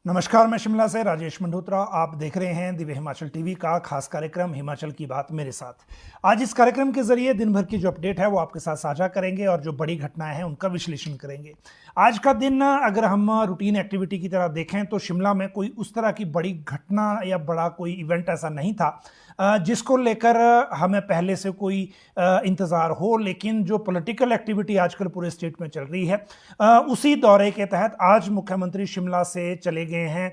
नमस्कार, मैं शिमला से राजेश मंडोत्रा। आप देख रहे हैं दिव्य हिमाचल टीवी का खास कार्यक्रम हिमाचल की बात मेरे साथ। आज इस कार्यक्रम के जरिए दिन भर की जो अपडेट है वो आपके साथ साझा करेंगे और जो बड़ी घटनाएं हैं उनका विश्लेषण करेंगे। आज का दिन अगर हम रूटीन एक्टिविटी की तरह देखें तो शिमला में कोई उस तरह की बड़ी घटना या बड़ा कोई इवेंट ऐसा नहीं था जिसको लेकर हमें पहले से कोई इंतज़ार हो। लेकिन जो पॉलिटिकल एक्टिविटी आजकल पूरे स्टेट में चल रही है उसी दौरे के तहत आज मुख्यमंत्री शिमला से चले गए हैं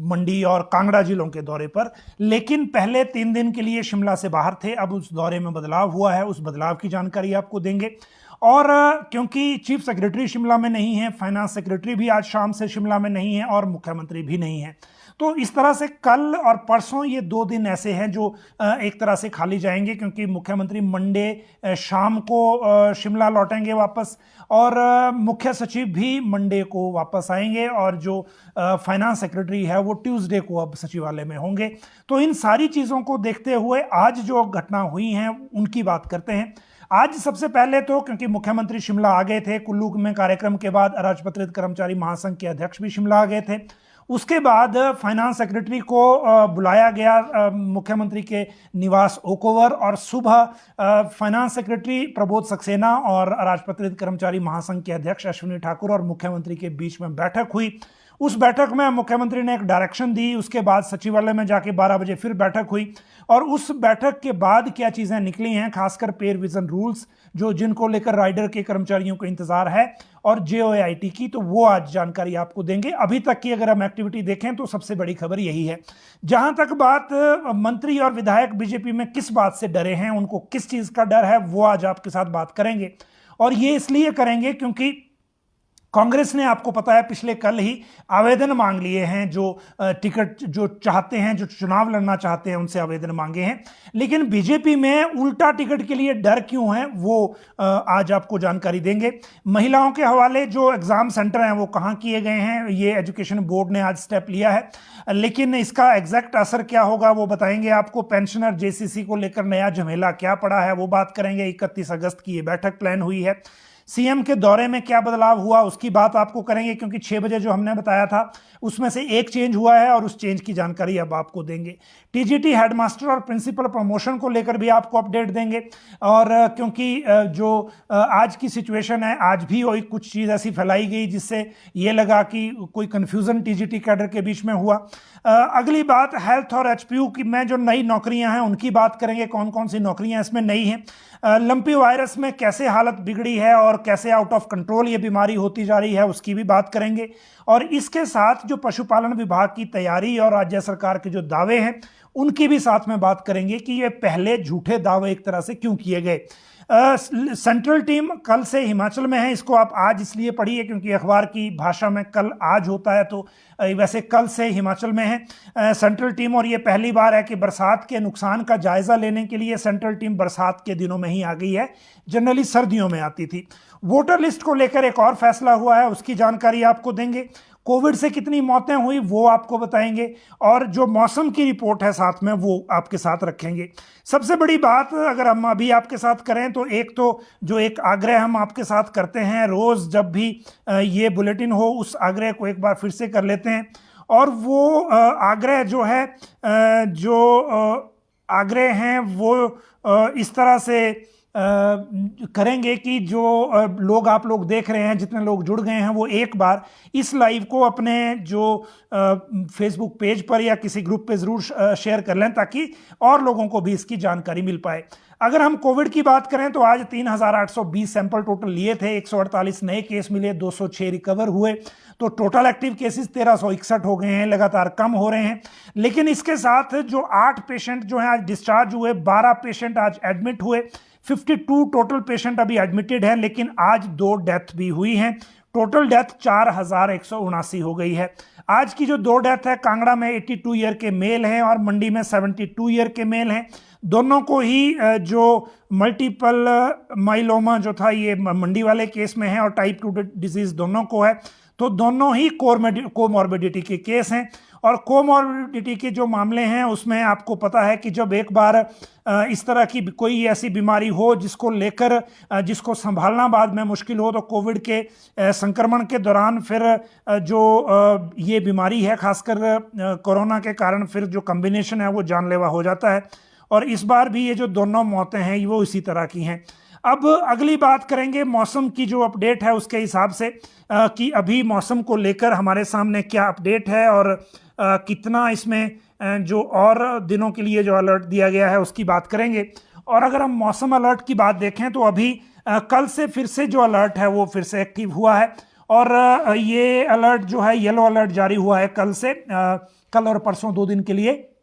मंडी और कांगड़ा जिलों के दौरे पर। लेकिन पहले 3 दिन के लिए शिमला से बाहर थे, अब उस दौरे में बदलाव हुआ है, उस बदलाव की जानकारी आपको देंगे। और क्योंकि चीफ सेक्रेटरी शिमला में नहीं है, फाइनेंस सेक्रेटरी भी आज शाम से शिमला में नहीं है और मुख्यमंत्री भी नहीं है, तो इस तरह से कल और परसों ये 2 दिन ऐसे हैं जो एक तरह से खाली जाएंगे, क्योंकि मुख्यमंत्री मंडे शाम को शिमला लौटेंगे वापस और मुख्य सचिव भी मंडे को वापस आएंगे और जो फाइनेंस सेक्रेटरी है वो ट्यूसडे को अब सचिवालय में होंगे। तो इन सारी चीज़ों को देखते हुए आज जो घटना हुई हैं उनकी बात करते हैं। आज सबसे पहले तो क्योंकि मुख्यमंत्री शिमला आ गए थे, कुल्लू में कार्यक्रम के बाद अराजपत्रित कर्मचारी महासंघ के अध्यक्ष भी शिमला आ गए थे। उसके बाद फाइनेंस सेक्रेटरी को बुलाया गया मुख्यमंत्री के निवास ओकओवर और सुबह फाइनेंस सेक्रेटरी प्रबोध सक्सेना और अराजपत्रित कर्मचारी महासंघ के अध्यक्ष अश्विनी ठाकुर और मुख्यमंत्री के बीच में बैठक हुई। उस बैठक में मुख्यमंत्री ने एक डायरेक्शन दी, उसके बाद सचिवालय में जाके 12 बजे फिर बैठक हुई और उस बैठक के बाद क्या चीज़ें निकली हैं, खासकर पे रिवीजन रूल्स जो जिनको लेकर राइडर के कर्मचारियों को इंतजार है और जेओआईटी की, तो वो आज जानकारी आपको देंगे। अभी तक की अगर हम एक्टिविटी देखें तो सबसे बड़ी खबर यही है। जहां तक बात मंत्री और विधायक बीजेपी में किस बात से डरे हैं, उनको किस चीज़ का डर है, वो आज आपके साथ बात करेंगे। और ये इसलिए करेंगे क्योंकि कांग्रेस ने, आपको पता है, पिछले कल ही आवेदन मांग लिए हैं, जो टिकट जो चाहते हैं, जो चुनाव लड़ना चाहते हैं, उनसे आवेदन मांगे हैं। लेकिन बीजेपी में उल्टा टिकट के लिए डर क्यों है वो आज आपको जानकारी देंगे। महिलाओं के हवाले जो एग्जाम सेंटर हैं वो कहाँ किए गए हैं, ये एजुकेशन बोर्ड ने आज स्टेप लिया है, लेकिन इसका एग्जैक्ट असर क्या होगा वो बताएंगे आपको। पेंशनर जेसीसी को लेकर नया झमेला क्या पड़ा है वो बात करेंगे। 31 अगस्त की ये बैठक प्लान हुई है। सीएम के दौरे में क्या बदलाव हुआ उसकी बात आपको करेंगे, क्योंकि 6 बजे जो हमने बताया था उसमें से एक चेंज हुआ है और उस चेंज की जानकारी अब आपको देंगे। टीजीटी हेडमास्टर और प्रिंसिपल प्रमोशन को लेकर भी आपको अपडेट देंगे। और क्योंकि जो आज की सिचुएशन है, आज भी वही कुछ चीज़ ऐसी फैलाई गई जिससे ये लगा कि कोई कन्फ्यूज़न टीजीटी कैडर के बीच में हुआ। अगली बात हेल्थ और एचपीयू की में जो नई नौकरियां हैं उनकी बात करेंगे, कौन कौन सी नौकरियां इसमें नई हैं। लंपी वायरस में कैसे हालत बिगड़ी है और कैसे आउट ऑफ कंट्रोल ये बीमारी होती जा रही है उसकी भी बात करेंगे। और इसके साथ जो पशुपालन विभाग की तैयारी और राज्य सरकार के जो दावे हैं उनकी भी साथ में बात करेंगे कि ये पहले झूठे दावे एक तरह से क्यों किए गए। सेंट्रल टीम कल से हिमाचल में है, इसको आप आज इसलिए पढ़िए क्योंकि अखबार की भाषा में कल आज होता है, तो वैसे कल से हिमाचल में है सेंट्रल टीम। और ये पहली बार है कि बरसात के नुकसान का जायजा लेने के लिए सेंट्रल टीम बरसात के दिनों में ही आ गई है, जनरली सर्दियों में आती थी। वोटर लिस्ट को लेकर एक और फैसला हुआ है, उसकी जानकारी आपको देंगे। कोविड से कितनी मौतें हुई वो आपको बताएंगे और जो मौसम की रिपोर्ट है साथ में वो आपके साथ रखेंगे। सबसे बड़ी बात अगर हम अभी आपके साथ करें तो एक तो जो एक आग्रह हम आपके साथ करते हैं रोज़ जब भी ये बुलेटिन हो, उस आग्रह को एक बार फिर से कर लेते हैं। और वो आग्रह जो है आग्रह हैं वो इस तरह से करेंगे कि जो लोग आप लोग देख रहे हैं, जितने लोग जुड़ गए हैं, वो एक बार इस लाइव को अपने जो फेसबुक पेज पर या किसी ग्रुप पे ज़रूर शेयर कर लें ताकि और लोगों को भी इसकी जानकारी मिल पाए। अगर हम कोविड की बात करें तो आज 3820 सैंपल टोटल लिए थे, 148 नए केस मिले, 206 रिकवर हुए, तो टोटल एक्टिव केसेस 1361 हो गए हैं, लगातार कम हो रहे हैं। लेकिन इसके साथ जो 8 पेशेंट जो हैं आज डिस्चार्ज हुए, 12 पेशेंट आज एडमिट हुए, 52 टोटल पेशेंट अभी एडमिटेड हैं, लेकिन आज 2 डेथ भी हुई हैं। टोटल डेथ 4179 हो गई है। आज की जो 2 डेथ है, कांगड़ा में 82 ईयर के मेल हैं और मंडी में 72 ईयर के मेल हैं। दोनों को ही जो मल्टीपल माइलोमा जो था ये मंडी वाले केस में है और टाइप 2 डिजीज दोनों को है। तो दोनों ही कोमॉर्बिडिटी के केस हैं। और कोमॉर्बिडिटी के जो मामले हैं उसमें आपको पता है कि जब एक बार इस तरह की कोई ऐसी बीमारी हो जिसको लेकर जिसको संभालना बाद में मुश्किल हो, तो कोविड के संक्रमण के दौरान फिर जो ये बीमारी है खासकर कोरोना के कारण फिर जो कॉम्बिनेशन है वो जानलेवा हो जाता है। और इस बार भी ये जो दोनों मौतें हैं वो इसी तरह की हैं। अब अगली बात करेंगे मौसम की जो अपडेट है उसके हिसाब से कि अभी मौसम को लेकर हमारे सामने क्या अपडेट है और कितना इसमें जो और दिनों के लिए जो अलर्ट दिया गया है उसकी बात करेंगे। और अगर हम मौसम अलर्ट की बात देखें तो अभी कल से फिर से जो अलर्ट है वो फिर से एक्टिव हुआ है। और ये अलर्ट जो है येलो अलर्ट जारी हुआ है कल से, कल और परसों 2 दिन के लिए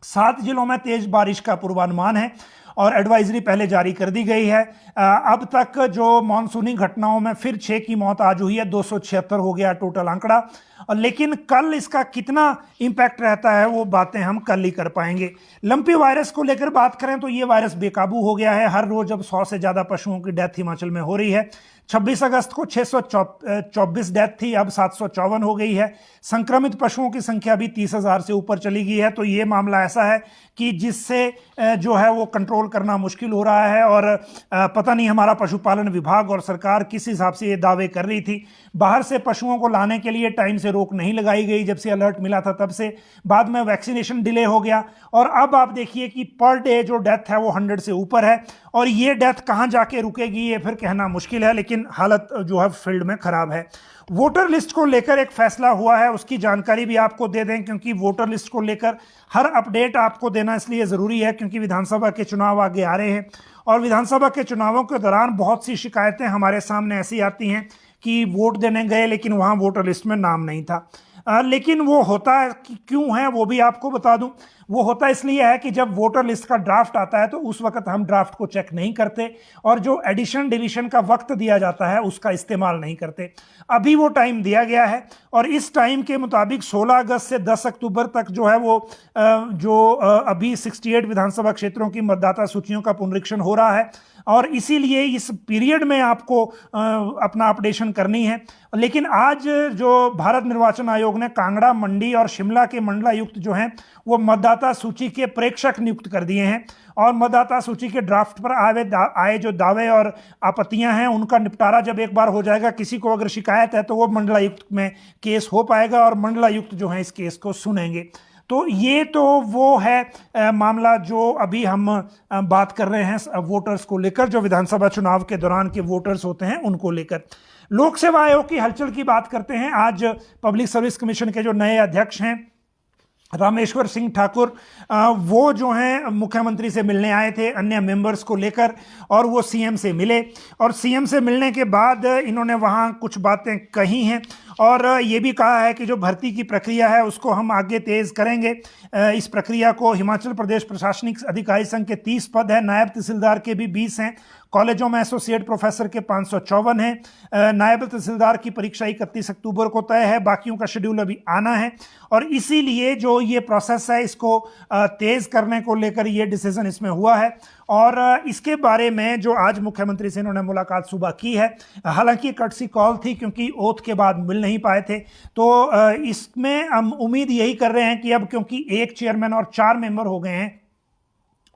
7 जिलों में तेज बारिश का पूर्वानुमान है और एडवाइजरी पहले जारी कर दी गई है। अब तक जो मानसूनी घटनाओं में फिर 6 की मौत आज हुई है, 276 हो गया टोटल आंकड़ा। लेकिन कल इसका कितना इंपैक्ट रहता है वो बातें हम कल ही कर पाएंगे। लंपी वायरस को लेकर बात करें तो ये वायरस बेकाबू हो गया है। हर रोज अब 100 से ज्यादा पशुओं की डेथ हिमाचल में हो रही है। 26 अगस्त को 624 डेथ थी, अब 754 हो गई है। संक्रमित पशुओं की संख्या भी 30,000 से ऊपर चली गई है। तो ये मामला ऐसा है कि जिससे जो है वो कंट्रोल करना मुश्किल हो रहा है। और पता नहीं हमारा पशुपालन विभाग और सरकार किस हिसाब से ये दावे कर रही थी। बाहर से पशुओं को लाने के लिए टाइम से रोक नहीं लगाई गई, जब से अलर्ट मिला था तब से। बाद में वैक्सीनेशन डिले हो गया और अब आप देखिए कि पर डे जो डेथ है वो 100 से ऊपर है। और ये डेथ कहां जाके रुकेगी ये फिर कहना मुश्किल है, लेकिन हालत जो है फील्ड में खराब है। वोटर लिस्ट को लेकर एक फैसला हुआ है, उसकी जानकारी भी आपको दे दें, क्योंकि वोटर लिस्ट को लेकर हर अपडेट आपको देना इसलिए जरूरी है क्योंकि विधानसभा के चुनाव आगे आ रहे हैं। और विधानसभा के चुनावों के दौरान बहुत सी शिकायतें हमारे सामने ऐसी आती हैं कि वोट देने गए लेकिन वहां वोटर लिस्ट में नाम नहीं था। लेकिन वो होता क्यों है वो भी आपको बता दूं। वो होता इसलिए है कि जब वोटर लिस्ट का ड्राफ्ट आता है तो उस वक्त हम ड्राफ्ट को चेक नहीं करते और जो एडिशन डिलीशन का वक्त दिया जाता है उसका इस्तेमाल नहीं करते। अभी वो टाइम दिया गया है और इस टाइम के मुताबिक 16 अगस्त से 10 अक्टूबर तक जो है वो अभी 68 विधानसभा क्षेत्रों की मतदाता सूचियों का पुनरीक्षण हो रहा है और इसीलिए इस पीरियड में आपको अपना अपडेशन करनी है। लेकिन आज जो भारत निर्वाचन आयोग ने कांगड़ा, मंडी और शिमला के मंडलायुक्त जो हैं वो मतदाता सूची के प्रेक्षक नियुक्त कर दिए हैं और मतदाता सूची के ड्राफ्ट पर आए जो दावे और आपत्तियां हैं उनका निपटारा जब एक बार हो जाएगा, किसी को अगर शिकायत है तो वो मंडलायुक्त में केस हो पाएगा और मंडलायुक्त जो है इस केस को सुनेंगे। तो ये तो वो है मामला जो अभी हम बात कर रहे हैं वोटर्स को लेकर, जो विधानसभा चुनाव के दौरान के वोटर्स होते हैं उनको लेकर। लोक सेवा आयोग की हलचल की बात करते हैं। आज पब्लिक सर्विस कमीशन के जो नए अध्यक्ष हैं रामेश्वर सिंह ठाकुर, वो जो हैं मुख्यमंत्री से मिलने आए थे अन्य मेंबर्स को लेकर और वो सीएम से मिले और सीएम से मिलने के बाद इन्होंने वहाँ कुछ बातें कही हैं और ये भी कहा है कि जो भर्ती की प्रक्रिया है उसको हम आगे तेज करेंगे। इस प्रक्रिया को हिमाचल प्रदेश प्रशासनिक अधिकारी संघ के 30 पद हैं, नायब तहसीलदार के भी 20 हैं, कॉलेजों में एसोसिएट प्रोफेसर के 554 हैं। नायब तहसीलदार की परीक्षा 31 अक्टूबर को तय है, बाकियों का शेड्यूल अभी आना है और इसीलिए जो ये प्रोसेस है इसको तेज करने को लेकर ये डिसीजन इसमें हुआ है। और इसके बारे में जो आज मुख्यमंत्री से इन्होंने मुलाकात सुबह की है, हालांकि कर्टसी कॉल थी क्योंकि ओथ के बाद मिल नहीं पाए थे, तो इसमें हम उम्मीद यही कर रहे हैं कि अब क्योंकि 1 चेयरमैन और 4 मेंबर हो गए हैं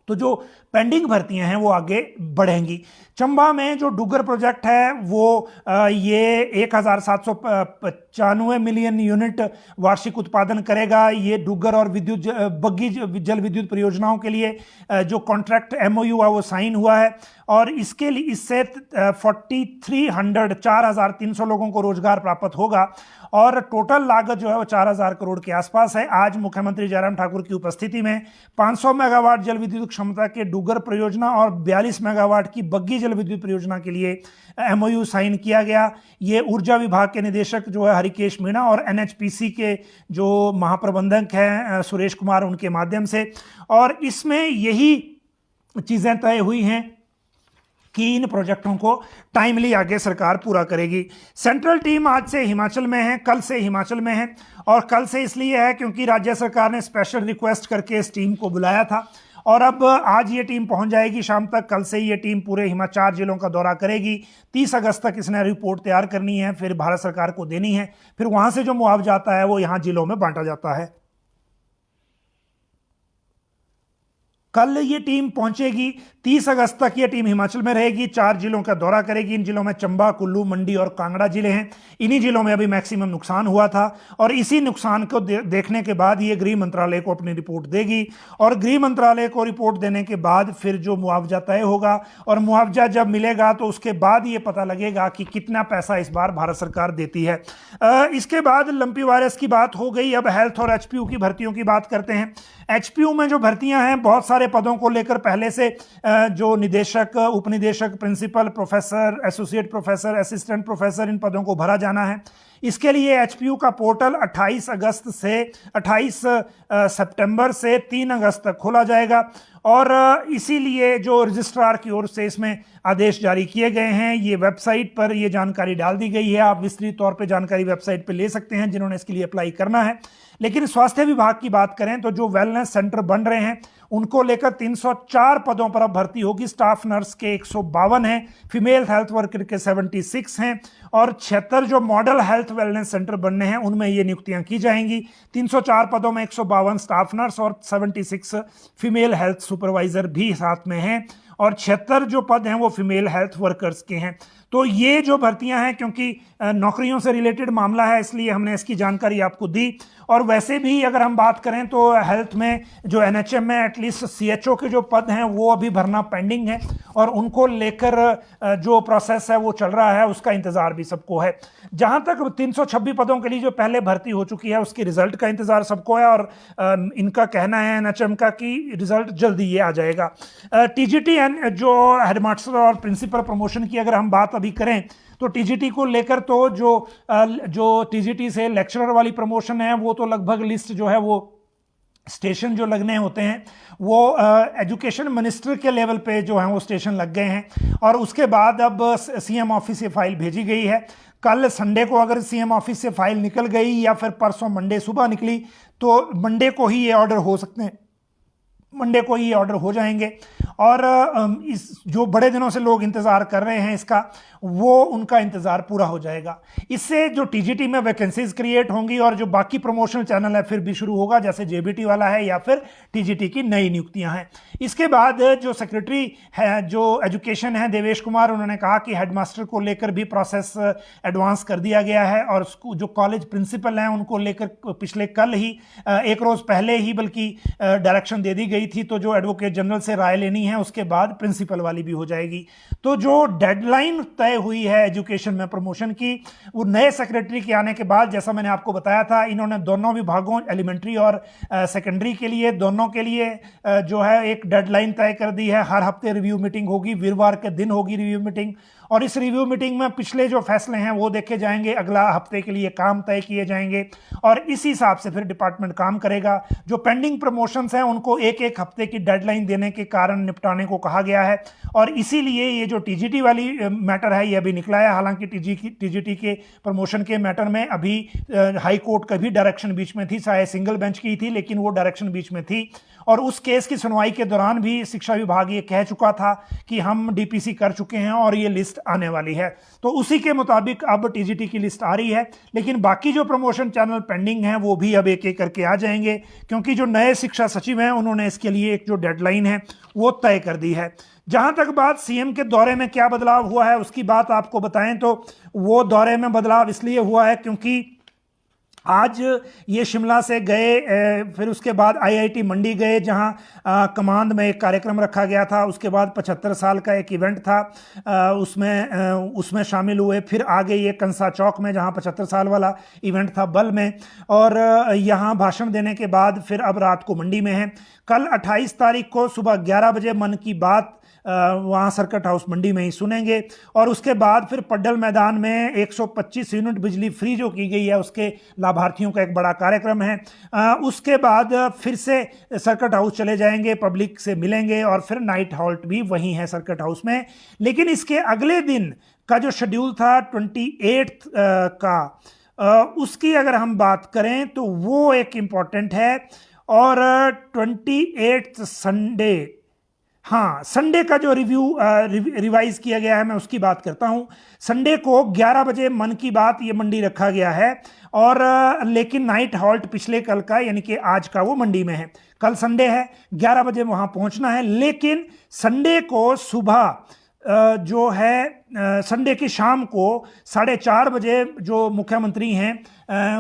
तो जो पेंडिंग भर्तियां हैं वो आगे बढ़ेंगी। चंबा में जो डुग्गर प्रोजेक्ट है वो ये 1795 मिलियन यूनिट वार्षिक उत्पादन करेगा। ये डुग्गर और विद्युत बग्गी जल विद्युत परियोजनाओं के लिए जो कॉन्ट्रैक्ट MOU है वो साइन हुआ है और इसके लिए इससे 4,300 लोगों को रोजगार प्राप्त होगा और टोटल लागत जो है वो 4,000 करोड़ के आसपास है। आज मुख्यमंत्री जयराम ठाकुर की उपस्थिति में 500 मेगावाट जल विद्युत क्षमता के डुग्गर परियोजना और 42 मेगावाट की बग्गी जल विद्युत परियोजना के लिए MOU साइन किया गया। ये ऊर्जा विभाग के निदेशक जो है हरिकेश मीणा और NHPC के जो महाप्रबंधक हैं सुरेश कुमार उनके माध्यम से, और इसमें यही चीजें तय हुई हैं कि इन प्रोजेक्टों को टाइमली आगे सरकार पूरा करेगी। सेंट्रल टीम आज से हिमाचल में है, कल से हिमाचल में है और कल से इसलिए है क्योंकि राज्य सरकार ने स्पेशल रिक्वेस्ट करके इस टीम को बुलाया था और अब आज ये टीम पहुंच जाएगी शाम तक, कल से ये टीम पूरे 4 जिलों का दौरा करेगी। 30 अगस्त तक इसने रिपोर्ट तैयार करनी है, फिर भारत सरकार को देनी है, फिर वहां से जो मुआवजा आता है वो यहां जिलों में बांटा जाता है। कल ये टीम पहुंचेगी, 30 अगस्त तक ये टीम हिमाचल में रहेगी, 4 जिलों का दौरा करेगी। इन जिलों में चंबा, कुल्लू, मंडी और कांगड़ा जिले हैं। इन्हीं जिलों में अभी मैक्सिमम नुकसान हुआ था और इसी नुकसान को देखने के बाद ये गृह मंत्रालय को अपनी रिपोर्ट देगी और गृह मंत्रालय को रिपोर्ट देने के बाद फिर जो मुआवजा तय होगा और मुआवजा जब मिलेगा तो उसके बाद ये पता लगेगा कि कितना पैसा इस बार भारत सरकार देती है। इसके बाद लंपी वायरस की बात हो गई, अब हेल्थ और एचपीयू की भर्तियों की बात करते हैं। एचपीयू में जो भर्तियां हैं, बहुत सारे पदों को लेकर पहले से जो निदेशक, उपनिदेशक, principal, professor, associate professor, assistant professor, इन पदों को भरा जाना है। इसके लिए एचपीयू का पोर्टल 28 सितंबर से 3 अगस्त तक खोला जाएगा और इसीलिए जो रजिस्ट्रार की ओर से इसमें आदेश जारी किए गए हैं, ये वेबसाइट पर ये जानकारी डाल दी गई है। आप विस्तृत तौर पे जानकारी वेबसाइट पे ले सकते हैं जिन्होंने इसके लिए अप्लाई करना है। लेकिन स्वास्थ्य विभाग की बात करें तो जो वेलनेस सेंटर बन रहे हैं उनको लेकर 304 पदों पर अब भर्ती होगी। स्टाफ नर्स के 152 हैं, फीमेल हेल्थ वर्कर के 76 हैं और 76 जो मॉडल हेल्थ वेलनेस सेंटर बनने हैं उनमें ये नियुक्तियां की जाएंगी। 304 पदों में 152 स्टाफ नर्स और 76 फीमेल हेल्थ सुपरवाइजर भी साथ में हैं और 76 जो पद हैं वो फीमेल हेल्थ वर्कर्स के हैं। तो ये जो भर्तियां हैं, क्योंकि नौकरियों से रिलेटेड मामला है इसलिए हमने इसकी जानकारी आपको दी। और वैसे भी अगर हम बात करें तो हेल्थ में जो एनएचएम में एटलीस्ट सीएचओ के जो पद हैं वो अभी भरना पेंडिंग है और उनको लेकर जो प्रोसेस है वो चल रहा है, उसका इंतजार भी सबको है। जहां तक 326 पदों के लिए जो पहले भर्ती हो चुकी है उसकी रिजल्ट का इंतजार सबको है और इनका कहना है एनएचएम का कि रिजल्ट जल्दी ये आ जाएगा। टीजीटी जो हेडमास्टर और प्रिंसिपल प्रमोशन की अगर हम बात अभी करें तो टीजीटी को लेकर तो जो टीजीटी से लेक्चरर वाली प्रमोशन है वो तो लगभग लिस्ट जो है वो स्टेशन जो लगने होते हैं वो एजुकेशन मिनिस्टर के लेवल पे जो है वो स्टेशन लग गए हैं और उसके बाद अब सीएम ऑफिस से फाइल भेजी गई है। कल संडे को अगर सीएम ऑफिस से फाइल निकल गई या फिर परसों मंडे सुबह निकली तो मंडे को ही ये ऑर्डर हो सकते हैं, मंडे को ये ऑर्डर हो जाएंगे और इस जो बड़े दिनों से लोग इंतजार कर रहे हैं इसका, वो उनका इंतजार पूरा हो जाएगा। इससे जो टीजीटी में वैकेंसीज क्रिएट होंगी और जो बाकी प्रमोशनल चैनल है फिर भी शुरू होगा, जैसे जेबीटी वाला है या फिर टीजीटी की नई नियुक्तियां हैं। इसके बाद जो सेक्रेटरी है जो एजुकेशन है देवेश कुमार, उन्होंने कहा कि हेडमास्टर को लेकर भी प्रोसेस एडवांस कर दिया गया है और जो कॉलेज प्रिंसिपल हैं उनको लेकर पिछले कल ही एक रोज पहले ही बल्कि डायरेक्शन दे दी गई थी। तो जो एडवोकेट जनरल से राय लेनी है उसके बाद प्रिंसिपल वाली भी हो जाएगी। तो जो डेडलाइन तय हुई है एजुकेशन में प्रमोशन की, वो नए सेक्रेटरी के आने के बाद, जैसा मैंने आपको बताया था, इन्होंने दोनों विभागों एलिमेंट्री और सेकेंडरी के लिए दोनों के लिए जो है एक डेडलाइन तय कर दी है। हर हफ्ते रिव्यू मीटिंग होगी, वीरवार के दिन होगी रिव्यू मीटिंग और इस रिव्यू मीटिंग में पिछले जो फैसले हैं वो देखे जाएंगे, अगला हफ्ते के लिए काम तय किए जाएंगे और इस हिसाब से फिर डिपार्टमेंट काम करेगा। जो पेंडिंग प्रमोशंस हैं उनको एक एक हफ्ते की डेडलाइन देने के कारण निपटाने को कहा गया है और इसीलिए ये जो टीजीटी वाली मैटर है ये अभी निकला है। हालांकि टीजीटी के प्रमोशन के मैटर में अभी हाई कोर्ट का भी डायरेक्शन बीच में थी, चाहे सिंगल बेंच की थी लेकिन वो डायरेक्शन बीच में थी और उस केस की सुनवाई के दौरान भी शिक्षा विभाग ये कह चुका था कि हम डीपीसी कर चुके हैं और ये लिस्ट आने वाली है। तो उसी के मुताबिक अब टीजीटी की लिस्ट आ रही है, लेकिन बाकी जो प्रमोशन चैनल पेंडिंग हैं वो भी अब एक एक करके आ जाएंगे क्योंकि जो नए शिक्षा सचिव हैं उन्होंने इसके लिए एक जो डेडलाइन है वो तय कर दी है। जहां तक बात सीएम के दौरे में क्या बदलाव हुआ है उसकी बात आपको बताएं तो वो दौरे में बदलाव इसलिए हुआ है क्योंकि आज ये शिमला से गए, फिर उसके बाद आईआईटी मंडी गए जहां कमांड में एक कार्यक्रम रखा गया था। उसके बाद 75 साल का एक इवेंट था, उसमें शामिल हुए। फिर आगे ये कंसा चौक में जहां 75 साल वाला इवेंट था बल में, और यहां भाषण देने के बाद फिर अब रात को मंडी में है। कल 28 तारीख को सुबह 11 बजे मन की बात वहाँ सर्किट हाउस मंडी में ही सुनेंगे और उसके बाद फिर पड्डल मैदान में 125 यूनिट बिजली फ्री जो की गई है उसके लाभार्थियों का एक बड़ा कार्यक्रम है। उसके बाद फिर से सर्किट हाउस चले जाएंगे, पब्लिक से मिलेंगे और फिर नाइट हॉल्ट भी वहीं है सर्किट हाउस में। लेकिन इसके अगले दिन का जो शेड्यूल था 28 का, उसकी अगर हम बात करें तो वो एक इम्पॉर्टेंट है और 28 संडे, हाँ संडे का जो रिवाइज किया गया है मैं उसकी बात करता हूं। संडे को 11 बजे मन की बात ये मंडी रखा गया है, और लेकिन नाइट हॉल्ट पिछले कल का यानी कि आज का वो मंडी में है। कल संडे है, 11 बजे वहां पहुंचना है, लेकिन संडे को सुबह जो है संडे की शाम को 4:30 बजे जो मुख्यमंत्री हैं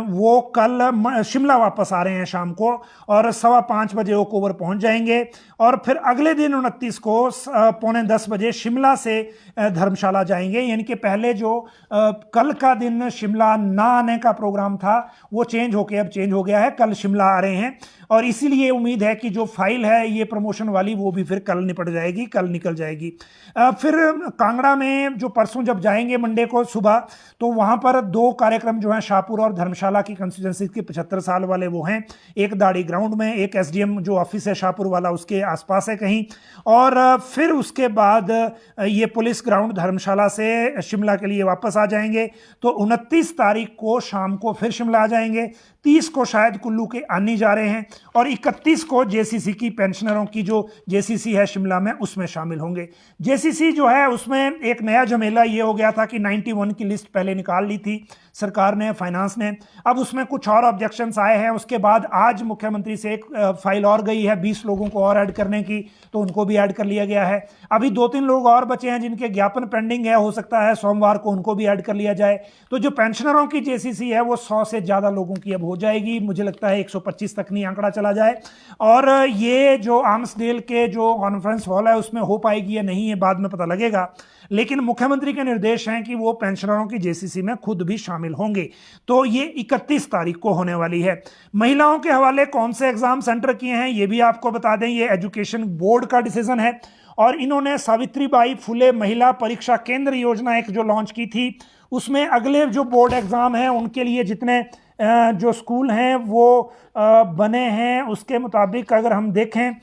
वो कल शिमला वापस आ रहे हैं शाम को, और 5:15 बजे वो ओवर पहुंच जाएंगे, और फिर अगले दिन 29 को 9:45 बजे शिमला से धर्मशाला जाएंगे। यानी कि पहले जो कल का दिन शिमला ना आने का प्रोग्राम था वो चेंज होके अब चेंज हो गया है, कल शिमला आ रहे हैं, और इसीलिए उम्मीद है कि जो फाइल है ये प्रमोशन वाली वो भी फिर कल निपट जाएगी, कल निकल जाएगी। फिर कांगड़ा में जो परसों जब जाएंगे मंडे को सुबह, तो वहां पर 2 कार्यक्रम जो हैं शाहपुर और धर्मशाला की कंस्टिट्यूंसी के 75 साल वाले वो हैं, एक दाड़ी ग्राउंड में, एक एसडीएम जो ऑफिस है शाहपुर वाला उसके आसपास है कहीं, और फिर उसके बाद ये पुलिस ग्राउंड धर्मशाला से शिमला के लिए वापस आ जाएंगे। तो 29 तारीख को शाम को फिर शिमला आ जाएंगे, 30 को शायद कुल्लू के आनी जा रहे हैं, और 31 को जेसीसी की पेंशनरों की जो जेसीसी है शिमला में उसमें शामिल होंगे। जेसीसी जो है उसमें एक नया झमेला ये हो गया था कि 91 की लिस्ट पहले निकाल ली थी सरकार ने, फाइनेंस ने, अब उसमें कुछ और ऑब्जेक्शंस आए हैं। उसके बाद आज मुख्यमंत्री से एक फाइल और गई है 20 लोगों को और ऐड करने की, तो उनको भी ऐड कर लिया गया है। अभी 2-3 लोग और बचे हैं जिनके ज्ञापन पेंडिंग है, हो सकता है सोमवार को उनको भी ऐड कर लिया जाए। तो जो पेंशनरों की जेसीसी है वो 100 से ज़्यादा लोगों की अब हो जाएगी, मुझे लगता है 125 तक नहीं आंकड़ा चला जाए, और ये जो आर्म्सडेल के जो कॉन्फ्रेंस हॉल है उसमें हो पाएगी या नहीं ये बाद में पता लगेगा, लेकिन मुख्यमंत्री के निर्देश हैं कि वो पेंशनरों की जेसीसी में खुद भी शामिल होंगे। तो ये 31 तारीख को होने वाली है। महिलाओं के हवाले कौन से एग्जाम सेंटर किए हैं ये भी आपको बता दें, ये एजुकेशन बोर्ड का डिसीजन है, और इन्होंने सावित्रीबाई फुले महिला परीक्षा केंद्र योजना एक जो लॉन्च की थी, उसमें अगले जो बोर्ड एग्जाम हैं उनके लिए जितने जो स्कूल हैं वो बने हैं उसके मुताबिक अगर हम देखें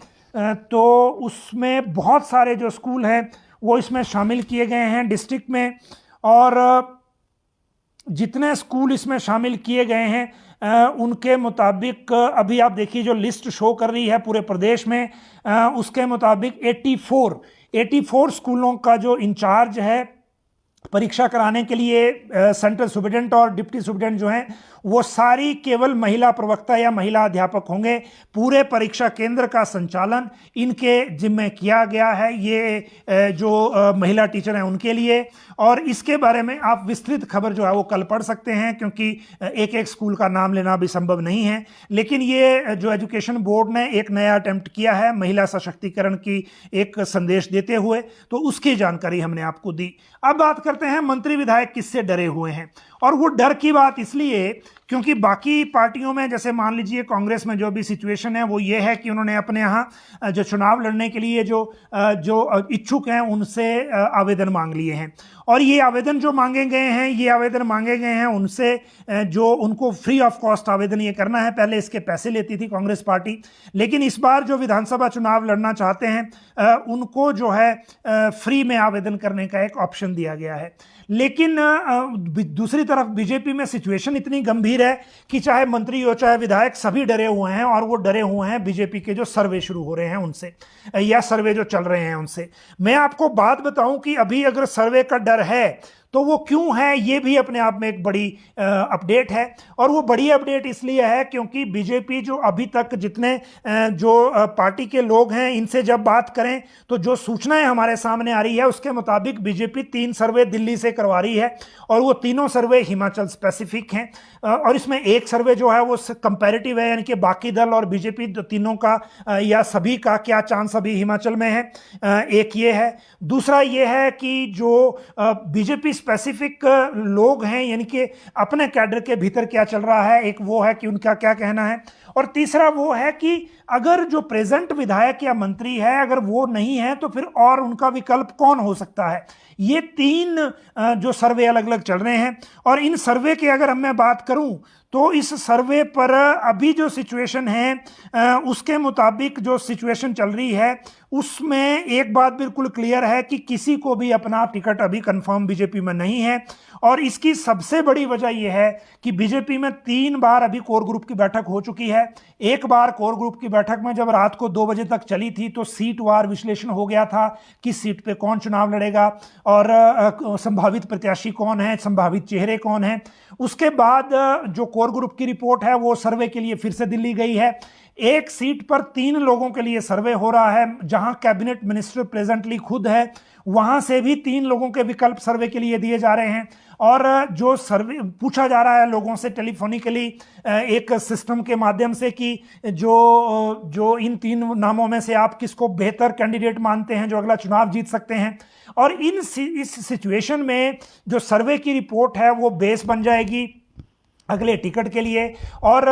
तो उसमें बहुत सारे जो स्कूल हैं वो इसमें शामिल किए गए हैं डिस्ट्रिक्ट में, और जितने स्कूल इसमें शामिल किए गए हैं उनके मुताबिक अभी आप देखिए जो लिस्ट शो कर रही है पूरे प्रदेश में, उसके मुताबिक 84 स्कूलों का जो इंचार्ज है परीक्षा कराने के लिए सेंट्रल सुप्रिटेंडेंट और डिप्टी सुप्रिटेंडेंट जो हैं वो सारी केवल महिला प्रवक्ता या महिला अध्यापक होंगे। पूरे परीक्षा केंद्र का संचालन इनके जिम्मे किया गया है, ये जो महिला टीचर हैं उनके लिए। और इसके बारे में आप विस्तृत खबर जो है वो कल पढ़ सकते हैं, क्योंकि एक एक स्कूल का नाम लेना भी संभव नहीं है। लेकिन ये जो एजुकेशन बोर्ड ने एक नया अटेम्प्ट किया है महिला सशक्तिकरण की एक संदेश देते हुए, तो उसकी जानकारी हमने आपको दी। अब बात करते हैं मंत्री विधायक किससे डरे हुए हैं, और वो डर की बात इसलिए क्योंकि बाकी पार्टियों में जैसे मान लीजिए कांग्रेस में जो भी सिचुएशन है वो ये है कि उन्होंने अपने यहाँ जो चुनाव लड़ने के लिए जो इच्छुक हैं उनसे आवेदन मांग लिए हैं, और ये आवेदन जो मांगे गए हैं ये आवेदन मांगे गए हैं उनसे जो उनको फ्री ऑफ कॉस्ट आवेदन ये करना है। पहले इसके पैसे लेती थी कांग्रेस पार्टी, लेकिन इस बार जो विधानसभा चुनाव लड़ना चाहते हैं उनको जो है फ्री में आवेदन करने का एक ऑप्शन दिया गया है। लेकिन दूसरी तरफ बीजेपी में सिचुएशन इतनी गंभीर है कि चाहे मंत्री हो चाहे विधायक सभी डरे हुए हैं, और वो डरे हुए हैं बीजेपी के जो सर्वे शुरू हो रहे हैं उनसे, या सर्वे जो चल रहे हैं उनसे। मैं आपको बात बताऊं कि अभी अगर सर्वे का डर है तो वो क्यों है, ये भी अपने आप में एक बड़ी अपडेट है। और वो बड़ी अपडेट इसलिए है क्योंकि बीजेपी जो अभी तक जितने जो पार्टी के लोग हैं इनसे जब बात करें तो जो सूचनाएं हमारे सामने आ रही है उसके मुताबिक बीजेपी 3 सर्वे दिल्ली से करवा रही है, और वो तीनों सर्वे हिमाचल स्पेसिफिक हैं। और इसमें एक सर्वे जो है वो कंपैरेटिव है, यानी कि बाकी दल और बीजेपी तीनों का या सभी का क्या चांस अभी हिमाचल में है, एक ये है। दूसरा ये है कि जो बीजेपी स्पेसिफिक लोग हैं यानी कि अपने कैडर के भीतर क्या चल रहा है, एक वो है कि उनका क्या कहना है, और तीसरा वो है कि अगर जो प्रेजेंट विधायक या मंत्री है अगर वो नहीं है तो फिर और उनका विकल्प कौन हो सकता है। ये तीन जो सर्वे अलग अलग चल रहे हैं, और इन सर्वे की अगर मैं बात करूं तो इस सर्वे पर अभी जो सिचुएशन है उसके मुताबिक जो सिचुएशन चल रही है उसमें एक बात बिल्कुल क्लियर है कि किसी को भी अपना टिकट अभी कंफर्म बीजेपी में नहीं है। और इसकी सबसे बड़ी वजह यह है कि बीजेपी में 3 बार अभी कोर ग्रुप की बैठक हो चुकी है। एक बार कोर ग्रुप की बैठक में जब रात को 2 बजे तक चली थी तो सीट वार विश्लेषण हो गया था, किस सीट पे कौन चुनाव लड़ेगा और संभावित प्रत्याशी कौन है, संभावित चेहरे कौन है। उसके बाद जो कोर ग्रुप की रिपोर्ट है वो सर्वे के लिए फिर से दिल्ली गई है। एक सीट पर 3 लोगों के लिए सर्वे हो रहा है, जहां कैबिनेट मिनिस्टर प्रेजेंटली खुद है, वहां से भी 3 लोगों के विकल्प सर्वे के लिए दिए जा रहे हैं। और जो सर्वे पूछा जा रहा है लोगों से टेलीफोनिकली एक सिस्टम के माध्यम से कि जो इन 3 नामों में से आप किसको बेहतर कैंडिडेट मानते हैं जो अगला चुनाव जीत सकते हैं। और इस सिचुएशन में जो सर्वे की रिपोर्ट है वो बेस बन जाएगी अगले टिकट के लिए। और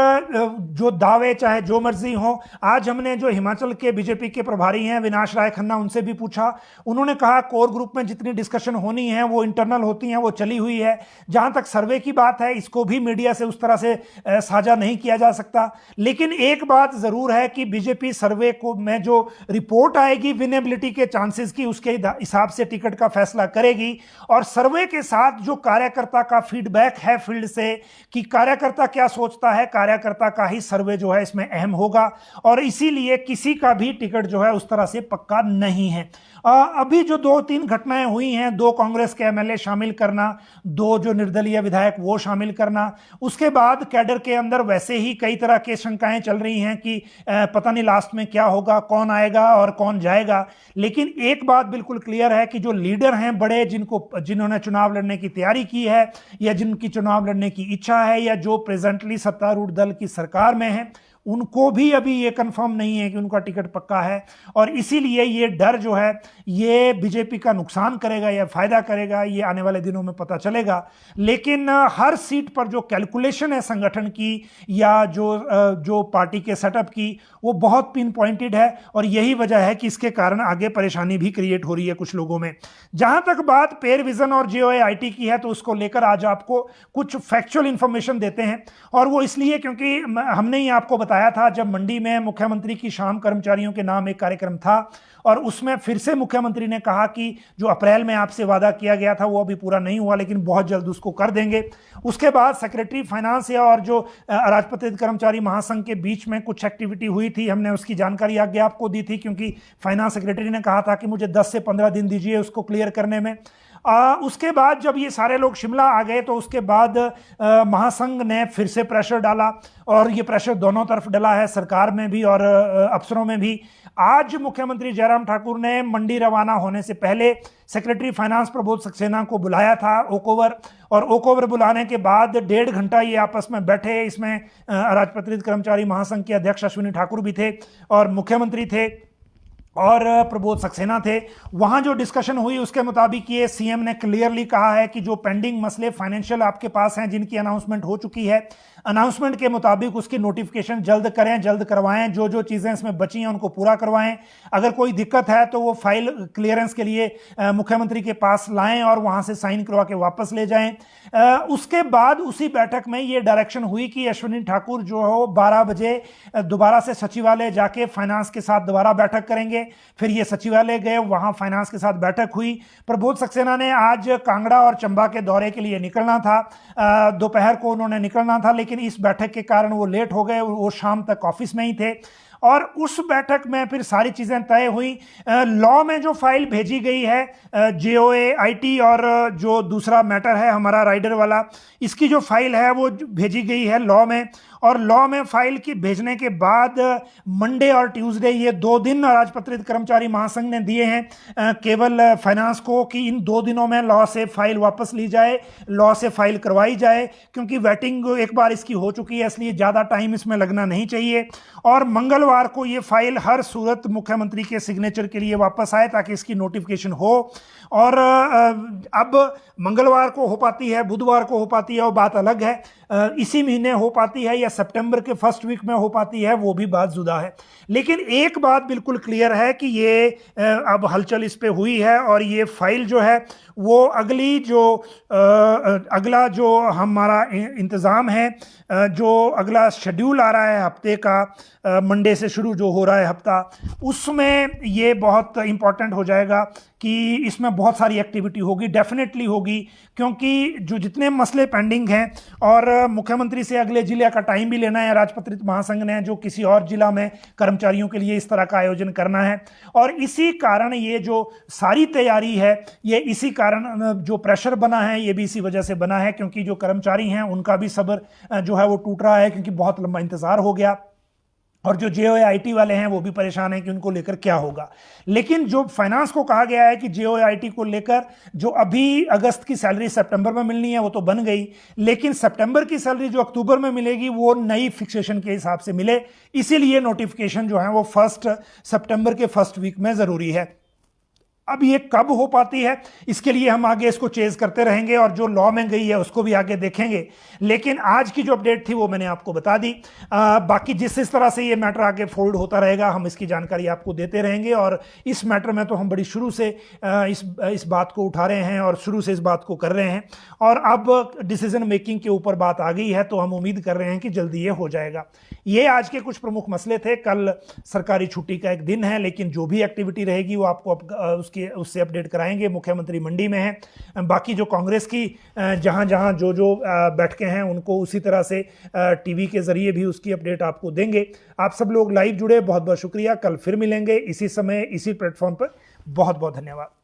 जो दावे चाहे जो मर्जी हो, आज हमने जो हिमाचल के बीजेपी के प्रभारी हैं विनाश राय खन्ना, उनसे भी पूछा। उन्होंने कहा कोर ग्रुप में जितनी डिस्कशन होनी है वो इंटरनल होती हैं, वो चली हुई है। जहां तक सर्वे की बात है इसको भी मीडिया से उस तरह से साझा नहीं किया जा सकता। लेकिन एक बात जरूर है कि बीजेपी सर्वे को में जो रिपोर्ट आएगी विनेबिलिटी के चांसेस की, उसके हिसाब से टिकट का फैसला करेगी। और सर्वे के साथ जो कार्यकर्ता का फीडबैक है फील्ड से कि कार्यकर्ता क्या सोचता है, कार्यकर्ता का ही सर्वे जो है इसमें अहम होगा। और इसीलिए किसी का भी टिकट जो है उस तरह से पक्का नहीं है। अभी जो 2-3 घटनाएं हुई हैं, 2 कांग्रेस के एमएलए शामिल करना, 2 जो निर्दलीय विधायक वो शामिल करना, उसके बाद कैडर के अंदर वैसे ही कई तरह के शंकाएं चल रही हैं कि पता नहीं लास्ट में क्या होगा, कौन आएगा और कौन जाएगा। लेकिन एक बात बिल्कुल क्लियर है कि जो लीडर हैं बड़े, जिन्होंने चुनाव लड़ने की तैयारी की है या जिनकी चुनाव लड़ने की इच्छा है या जो प्रेजेंटली सत्तारूढ़ दल की सरकार में है, उनको भी अभी ये कंफर्म नहीं है कि उनका टिकट पक्का है। और इसीलिए ये डर जो है ये बीजेपी का नुकसान करेगा या फायदा करेगा, ये आने वाले दिनों में पता चलेगा। लेकिन हर सीट पर जो कैलकुलेशन है संगठन की या जो पार्टी के सेटअप की, वो बहुत पिन पॉइंटेड है। और यही वजह है कि इसके कारण आगे परेशानी भी क्रिएट हो रही है कुछ लोगों में। जहां तक बात पेयर विजन और JOAIT की है तो उसको लेकर आज आपको कुछ फैक्चुअल इंफॉर्मेशन देते हैं। और वो इसलिए क्योंकि हमने ही आपको बताया था जब मंडी में मुख्यमंत्री की शाम कर्मचारियों के नाम एक कार्यक्रम था और उसमें फिर से मुख्यमंत्री ने कहा कि जो अप्रैल में आपसे वादा किया गया था वो अभी पूरा नहीं हुआ, लेकिन बहुत जल्द उसको कर देंगे। उसके बाद सेक्रेटरी फाइनेंस या और जो अराजपत्रित कर्मचारी महासंघ के बीच में कुछ एक्टिविटी हुई थी, हमने उसकी जानकारी आगे आपको दी थी क्योंकि फाइनेंस सेक्रेटरी ने कहा था कि मुझे 10 से 15 दिन दीजिए उसको क्लियर करने में। उसके बाद जब ये सारे लोग शिमला आ गए तो उसके बाद महासंघ ने फिर से प्रेशर डाला और ये प्रेशर दोनों तरफ डला है, सरकार में भी और अफसरों में भी। आज मुख्यमंत्री जयराम ठाकुर ने मंडी रवाना होने से पहले सेक्रेटरी फाइनेंस प्रबोध सक्सेना को बुलाया था ओकओवर, और ओकओवर बुलाने के बाद 1.5 घंटा ये आपस में बैठे। इसमें अराजपत्रित कर्मचारी महासंघ के अध्यक्ष अश्विनी ठाकुर भी थे और मुख्यमंत्री थे और प्रबोध सक्सेना थे। वहां जो डिस्कशन हुई उसके मुताबिक ये सीएम ने क्लियरली कहा है कि जो पेंडिंग मसले फाइनेंशियल आपके पास हैं जिनकी अनाउंसमेंट हो चुकी है, अनाउंसमेंट के मुताबिक उसकी नोटिफिकेशन जल्द करें, जल्द करवाएं, जो चीज़ें इसमें बची हैं उनको पूरा करवाएं। अगर कोई दिक्कत है तो वो फाइल क्लियरेंस के लिए मुख्यमंत्री के पास लाएं और वहां से साइन करवा के वापस ले जाएं। उसके बाद उसी बैठक में ये डायरेक्शन हुई कि अश्विनी ठाकुर जो हो 12 बजे दोबारा से सचिवालय जाके फाइनेंस के साथ दोबारा बैठक करेंगे। फिर ये सचिवालय गए, वहां फाइनेंस के साथ बैठक हुई। प्रबोध सक्सेना ने आज कांगड़ा और चंबा के दौरे के लिए निकलना था, दोपहर को उन्होंने निकलना था, लेकिन इस बैठक के कारण वो लेट हो गए, वो शाम तक ऑफिस में ही थे। और उस बैठक में फिर सारी चीज़ें तय हुई। लॉ में जो फाइल भेजी गई है JOAIT और जो दूसरा मैटर है हमारा राइडर वाला, इसकी जो फाइल है वो भेजी गई है लॉ में। और लॉ में फाइल की भेजने के बाद मंडे और ट्यूसडे ये 2 दिन राजपत्रित कर्मचारी महासंघ ने दिए हैं केवल फाइनेंस को कि इन 2 दिनों में लॉ से फाइल वापस ली जाए, लॉ से फाइल करवाई जाए, क्योंकि वेटिंग एक बार इसकी हो चुकी है इसलिए ज़्यादा टाइम इसमें लगना नहीं चाहिए। और मंगलवार को ये फाइल हर सूरत मुख्यमंत्री के सिग्नेचर के लिए वापस आए ताकि इसकी नोटिफिकेशन हो। और अब मंगलवार को हो पाती है, बुधवार को हो पाती है, वो बात अलग है। इसी महीने हो पाती है या सितंबर के फर्स्ट वीक में हो पाती है, वो भी बात जुदा है। लेकिन एक बात बिल्कुल क्लियर है कि ये अब हलचल इस पे हुई है और ये फाइल जो है वो अगला जो हमारा इंतज़ाम है, जो अगला शेड्यूल आ रहा है हफ्ते का, मंडे से शुरू जो हो रहा है हफ्ता, उसमें ये बहुत इंपॉर्टेंट हो जाएगा कि इसमें बहुत सारी एक्टिविटी होगी, डेफिनेटली होगी, क्योंकि जो जितने मसले पेंडिंग हैं और मुख्यमंत्री से अगले जिले का टाइम भी लेना है राजपत्रित महासंघ ने, जो किसी और जिला में कर्मचारियों के लिए इस तरह का आयोजन करना है। और इसी कारण ये जो सारी तैयारी है, ये इसी कारण जो प्रेशर बना है, ये भी इसी वजह से बना है, क्योंकि जो कर्मचारी हैं उनका भी सब्र जो है वो टूट रहा है, क्योंकि बहुत लंबा इंतजार हो गया। और जो JOIT वाले हैं वो भी परेशान हैं कि उनको लेकर क्या होगा। लेकिन जो फाइनेंस को कहा गया है कि JOIT को लेकर जो अभी अगस्त की सैलरी सितंबर में मिलनी है वो तो बन गई, लेकिन सितंबर की सैलरी जो अक्टूबर में मिलेगी वो नई फिक्सेशन के हिसाब से मिले, इसीलिए नोटिफिकेशन जो है वो सितंबर के फर्स्ट वीक में जरूरी है। अब ये कब हो पाती है, इसके लिए हम आगे इसको चेज करते रहेंगे और जो लॉ में गई है उसको भी आगे देखेंगे। लेकिन आज की जो अपडेट थी वो मैंने आपको बता दी। बाकी जिस तरह से ये मैटर आगे फोल्ड होता रहेगा हम इसकी जानकारी आपको देते रहेंगे। और इस मैटर में तो हम बड़ी शुरू से इस बात को उठा रहे हैं और शुरू से इस बात को कर रहे हैं, और अब डिसीजन मेकिंग के ऊपर बात आ गई है, तो हम उम्मीद कर रहे हैं कि जल्दी ये हो जाएगा। ये आज के कुछ प्रमुख मसले थे। कल सरकारी छुट्टी का एक दिन है, लेकिन जो भी एक्टिविटी रहेगी वो आपको उससे अपडेट कराएंगे। मुख्यमंत्री मंडी में है, बाकी जो कांग्रेस की जहां जहां जो बैठकें हैं उनको उसी तरह से टीवी के जरिए भी उसकी अपडेट आपको देंगे। आप सब लोग लाइव जुड़े, बहुत बहुत शुक्रिया। कल फिर मिलेंगे इसी समय इसी प्लेटफॉर्म पर। बहुत बहुत धन्यवाद।